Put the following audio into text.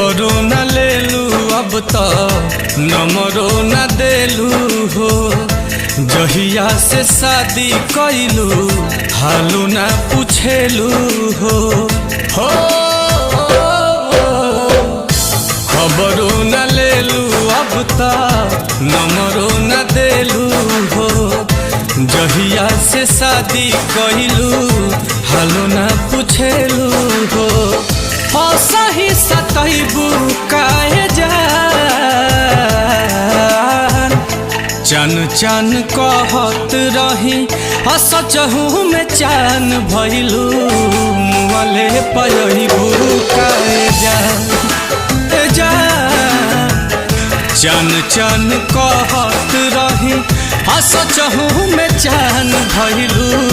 खबरो न लेलू अब तो नंबरो न देलू हो। जहिया से शादी कैलू हालू न पूछेलू हो। खबरो न लेलू अब तो नंबरो न देलू हो। जहिया से शादी कैलू हालू न पूछेलू हो। सही सतैबू काहे जान चन चन कहत रही सचहू में चान भइलू मुँहले पयबू काहे जान चन चन कहत रही सचहू में चान भइलू।